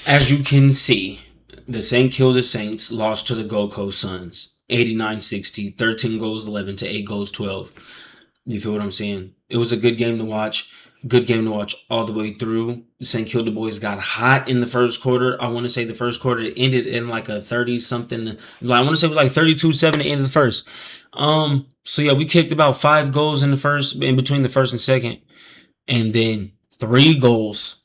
As you can see, the St. Kilda Saints lost to the Gold Coast Suns 89-60, 13 goals 11 to 8 goals 12. You feel what I'm saying? It was a good game to watch. Good game to watch all the way through. The St. Kilda boys got hot in the first quarter. I want to say the first quarter ended in like a 30 something. I want to say it was like 32-7 at the end of the first. So yeah, we kicked about 5 goals in the first, in between the first and second, and then 3 goals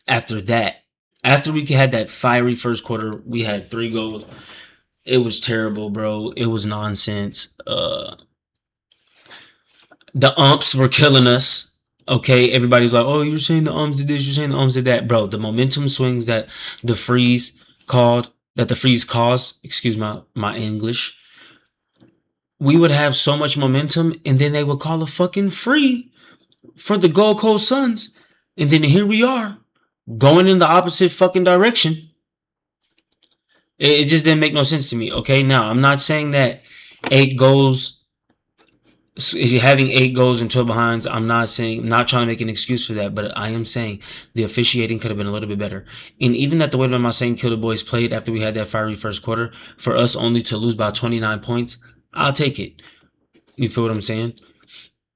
after that. After we had that fiery first quarter, we had 3 goals. It was terrible, bro. It was nonsense. The umps were killing us. Okay, everybody's like, "Oh, you're saying the umps did this, you're saying the umps did that, bro." The momentum swings that the freeze the freeze caused. Excuse my English. We would have so much momentum, and then they would call a fucking free for the Gold Coast Suns, and then here we are going in the opposite fucking direction. It just didn't make no sense to me. Okay, now I'm not saying that 8 goals having 8 goals and 12 behinds, not trying to make an excuse for that, but I am saying the officiating could have been a little bit better. And even that the way that my St. Kilda boys played after we had that fiery first quarter, for us only to lose by 29 points, I'll take it. You feel what I'm saying?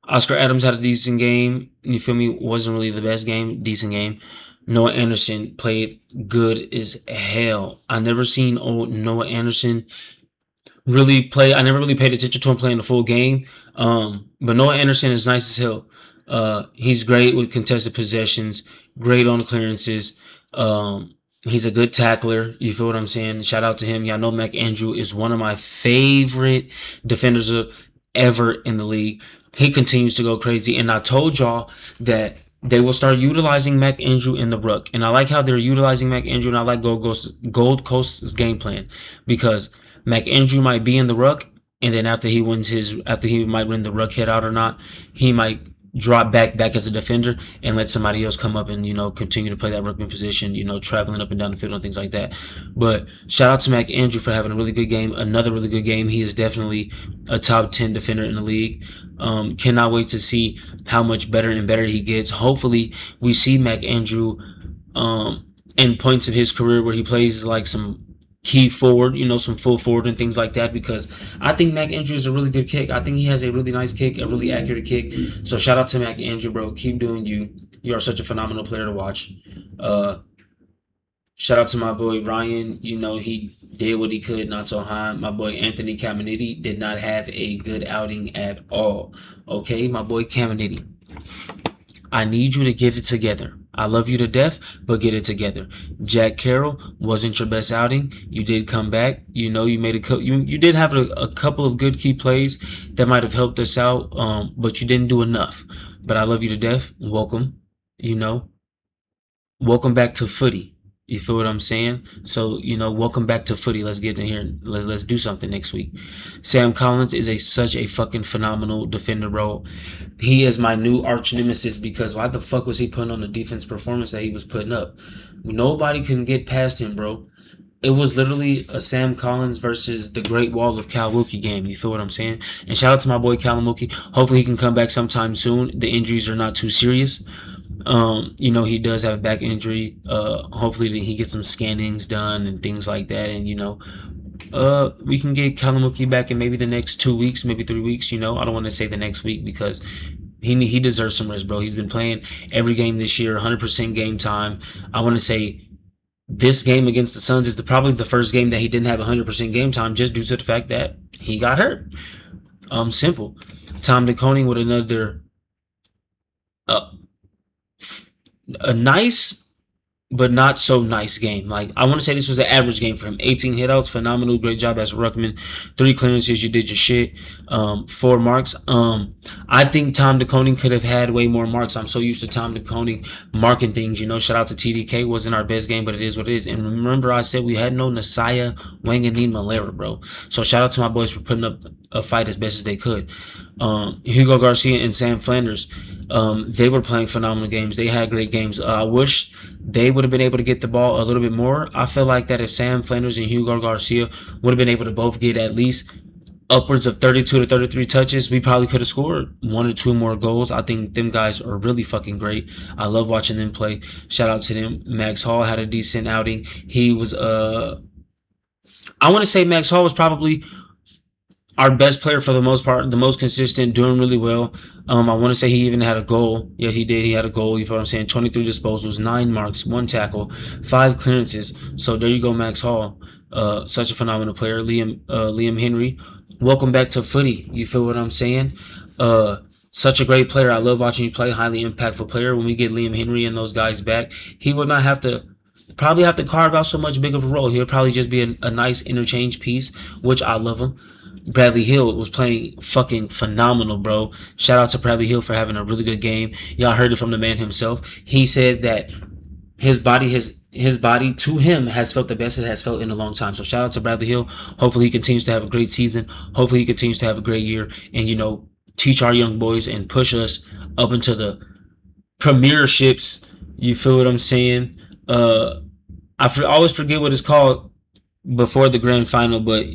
Oscar Adams had a decent game. You feel me? Wasn't really the best game. Decent game. Noah Anderson played good as hell. I never seen old Noah Anderson really play. I never really paid attention to him playing the full game. But Noah Anderson is nice as hell. He's great with contested possessions, great on clearances. He's a good tackler. You feel what I'm saying? Shout out to him. Y'all know Mac Andrew is one of my favorite defenders ever in the league. He continues to go crazy. And I told y'all that they will start utilizing Mac Andrew in the ruck. And I like how they're utilizing Mac Andrew, and I like Gold Coast's game plan, because Mac Andrew might be in the ruck, and then after he might win the ruck head out or not, he might drop back as a defender and let somebody else come up and continue to play that ruckman position, traveling up and down the field and things like that. But shout out to Mac Andrew for having a really good game, another really good game. He is definitely a top 10 defender in the league. Cannot wait to see how much better and better he gets. Hopefully we see Mac Andrew in points of his career where he plays like some key forward, some full forward and things like that, because I think Mac Andrew is a really good kick. I think he has a really nice kick, a really accurate kick. So shout out to Mac Andrew, bro. Keep doing you. You are such a phenomenal player to watch. Shout out to my boy Ryan. He did what he could, not so high. My boy Anthony Caminiti did not have a good outing at all. Okay, my boy Caminiti, I need you to get it together. I love you to death, but get it together. Jack Carroll wasn't your best outing. You did come back. You made you did have a couple of good key plays that might have helped us out, but you didn't do enough. But I love you to death. Welcome. Welcome back to footy. You feel what I'm saying? So, welcome back to footy. Let's get in here and let's do something next week. Sam Collins is such a fucking phenomenal defender, bro. He is my new arch nemesis, because why the fuck was he putting on the defense performance that he was putting up? Nobody can get past him, bro. It was literally a Sam Collins versus the Great Wall of Cal Wilkie game. You feel what I'm saying? And shout out to my boy Callum Wilkie. Hopefully he can come back sometime soon. The injuries are not too serious. He does have a back injury. Hopefully he gets some scannings done and things like that. And, we can get Callum Wilkie back in maybe the next 2 weeks, maybe 3 weeks. I don't want to say the next week, because he deserves some rest, bro. He's been playing every game this year, 100% game time. I want to say this game against the Suns is probably the first game that he didn't have 100% game time, just due to the fact that he got hurt. Simple. Tom DeConing with another a nice but not so nice game. Like, I want to say this was the average game for him. 18 hitouts, phenomenal, great job as a ruckman. 3 clearances, you did your shit. 4 marks. I think Tom DeConing could have had way more marks. I'm so used to Tom DeConing marking things. Shout out to TDK. Wasn't our best game, but it is what it is. And remember, I said we had no Nasaya, Wanganeen, Malera, bro. So shout out to my boys for putting up a fight as best as they could. Hugo Garcia and Sam Flanders, they were playing phenomenal games. They had great games. I wish they would have been able to get the ball a little bit more. I feel like that if Sam Flanders and Hugo Garcia would have been able to both get at least upwards of 32 to 33 touches, we probably could have scored one or two more goals. I think them guys are really fucking great. I love watching them play. Shout out to them. Max Hall had a decent outing. He was I want to say Max Hall was probably our best player for the most part, the most consistent, doing really well. I want to say he even had a goal. Yeah, he did. He had a goal. You know what I'm saying? 23 disposals, 9 marks, 1 tackle, 5 clearances. So there you go, Max Hall. Such a phenomenal player. Liam Henry. Welcome back to footy. You feel what I'm saying? Uh, Such a great player. I love watching you play. Highly impactful player. When we get Liam Henry and those guys back, he would not have to probably have to carve out so much big of a role. He'll probably just be a nice interchange piece, which I love him. Bradley Hill was playing fucking phenomenal, bro. Shout out to Bradley Hill for having a really good game. Y'all heard it from the man himself. He said that his body to him has felt the best it has felt in a long time. So shout out to Bradley Hill. Hopefully he continues to have a great season. Hopefully he continues to have a great year and teach our young boys and push us up into the premierships. You feel what I'm saying? Always forget what it's called before the grand final, but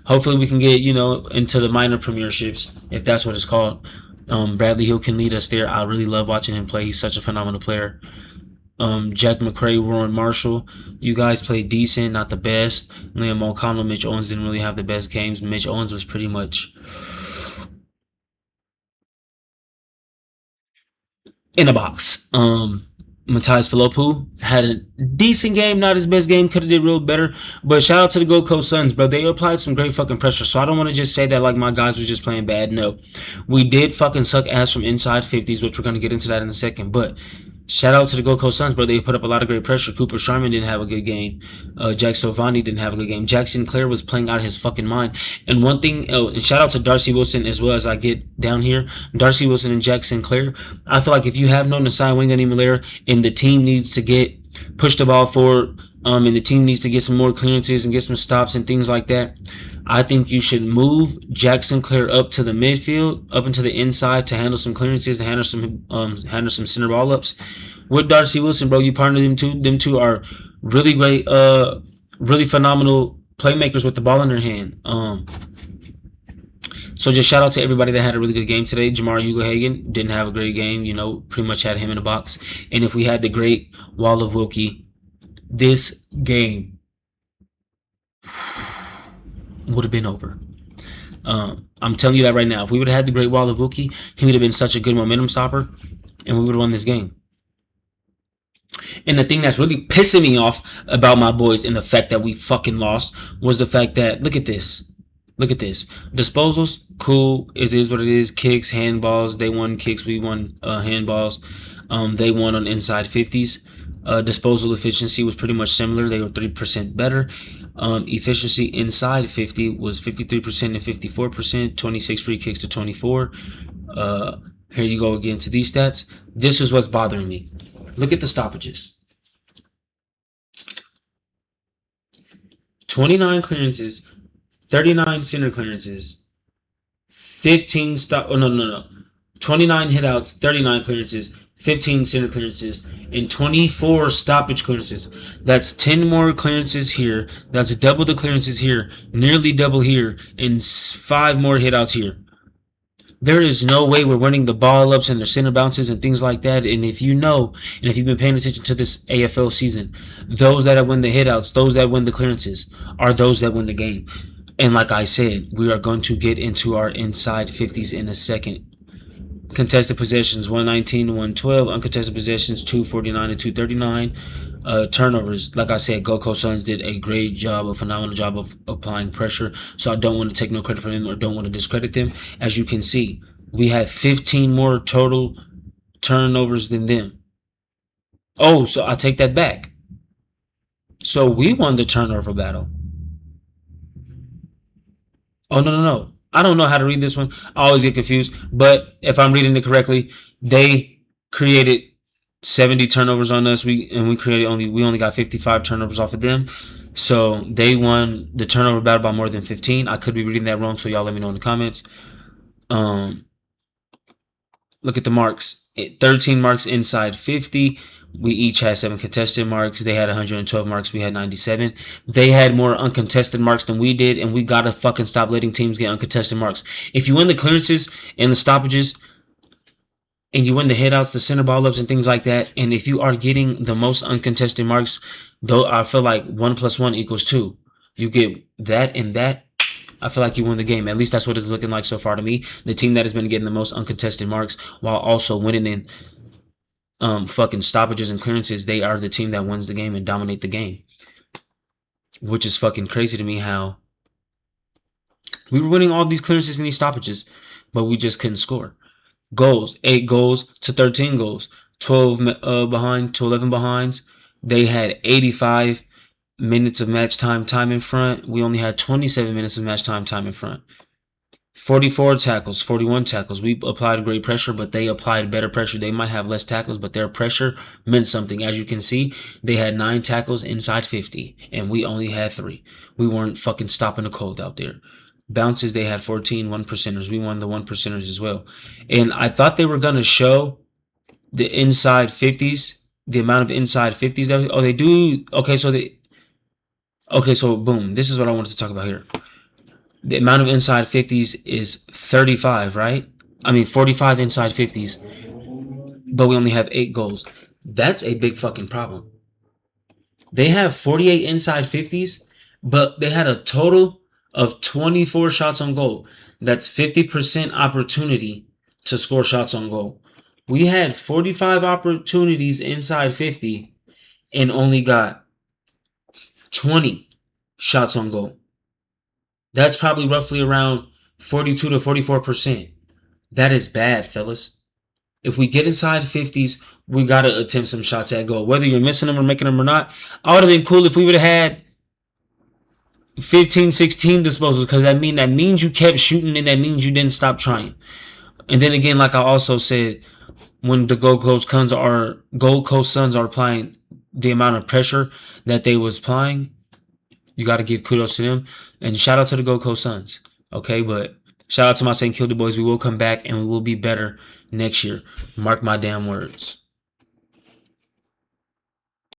hopefully we can get into the minor premierships if that's what it's called. Bradley Hill can lead us there. I really love watching him play. He's such a phenomenal player. Jack McCray, Warren Marshall, you guys played decent, not the best. Liam O'Connell, Mitch Owens didn't really have the best games. Mitch Owens was pretty much in a box. Matthias Falopu had a decent game, not his best game, could have did real better. But shout out to the Gold Coast Suns, bro. They applied some great fucking pressure. So I don't want to just say that like my guys were just playing bad. No, we did fucking suck ass from inside 50s, which we're gonna get into that in a second. But shout out to the Gold Coast Suns, bro. They put up a lot of great pressure. Cooper Sharman didn't have a good game. Jack Sovani didn't have a good game. Jack Sinclair was playing out of his fucking mind. And one thing, and shout out to Darcy Wilson as well as I get down here. Darcy Wilson and Jack Sinclair. I feel like if you have no Nasai Wingani Malera and the team needs to get push the ball forward, and the team needs to get some more clearances and get some stops and things like that, I think you should move Jack Sinclair up to the midfield, up into the inside to handle some clearances and handle some center ball ups. With Darcy Wilson, bro, you partner them two. Them two are really great, really phenomenal playmakers with the ball in their hand. So just shout out to everybody that had a really good game today. Jamar Ugle-Hagen didn't have a great game. Pretty much had him in a box. And if we had the great Wall of Wilkie, this game would have been over. I'm telling you that right now. If we would have had the great Wall of Wilkie, he would have been such a good momentum stopper, and we would have won this game. And the thing that's really pissing me off about my boys and the fact that we fucking lost was the fact that, look at this. Look at this. Disposals, cool. It is what it is. Kicks, handballs. They won kicks. We won handballs. They won on inside 50s. Disposal efficiency was pretty much similar. They were 3% better. Efficiency inside 50 was 53% and 54%. 26 free kicks to 24. Here you go again to these stats. This is what's bothering me. Look at the stoppages. 29 clearances, 39 center clearances, 15 stop. Oh, no. 29 hitouts, 39 clearances, 15 center clearances, and 24 stoppage clearances. That's 10 more clearances here. That's double the clearances here, nearly double here, and 5 more hitouts here. There is no way we're winning the ball ups and the center bounces and things like that. And if you've been paying attention to this AFL season, those that win the hitouts, those that win the clearances, are those that win the game. And like I said, we are going to get into our inside 50s in a second. Contested possessions 119 to 112, uncontested possessions 249 to 239. Turnovers, like I said, Gold Coast Suns did a great job, a phenomenal job of applying pressure. So I don't want to take no credit for them or don't want to discredit them. As you can see, we had 15 more total turnovers than them. Oh, so I take that back. So we won the turnover battle. Oh, no. I don't know how to read this one. I always get confused. But if I'm reading it correctly, they created 70 turnovers on us. We only got 55 turnovers off of them. So they won the turnover battle by more than 15. I could be reading that wrong, so y'all let me know in the comments. Look at the marks. 13 marks inside 50. We each had 7 contested marks. They had 112 marks. We had 97. They had more uncontested marks than we did, and we gotta fucking stop letting teams get uncontested marks. If you win the clearances and the stoppages, and you win the headouts, the center ball ups, and things like that, and if you are getting the most uncontested marks, though, I feel like 1+1=2. You get that and that. I feel like you win the game. At least that's what it's looking like so far to me. The team that has been getting the most uncontested marks while also winning in fucking stoppages and clearances, they are the team that wins the game and dominate the game. Which is fucking crazy to me how we were winning all these clearances and these stoppages, but we just couldn't score. Goals, 8 goals to 13 goals, 12 behind to 11 behinds. They had 85 minutes of match time in front. We only had 27 minutes of match time in front. 44 tackles, 41 tackles. We applied great pressure, but they applied better pressure. They might have less tackles, but their pressure meant something. As you can see, they had 9 tackles inside 50, and we only had 3. We weren't fucking stopping the cold out there. Bounces, they had 14 1%ers. We won the 1%ers as well. And I thought they were going to show the inside 50s, the amount of inside 50s that they do. Okay, so boom, this is what I wanted to talk about here. The amount of inside 50s is 35, right? I mean 45 inside 50s, but we only have 8 goals. That's a big fucking problem. They have 48 inside 50s, but they had a total of 24 shots on goal. That's 50% opportunity to score shots on goal. We had 45 opportunities inside 50 and only got 20 shots on goal. That's probably roughly around 42 to 44%. That is bad, fellas. If we get inside 50s, we got to attempt some shots at goal. Whether you're missing them or making them or not, I would have been cool if we would have had 15, 16 disposals, because that means you kept shooting and that means you didn't stop trying. And then again, like I also said, when the Gold Coast Suns are applying the amount of pressure that they was applying, you got to give kudos to them. And shout out to the Gold Coast Suns. Okay, but shout out to my St. Kilda boys. We will come back and we will be better next year. Mark my damn words.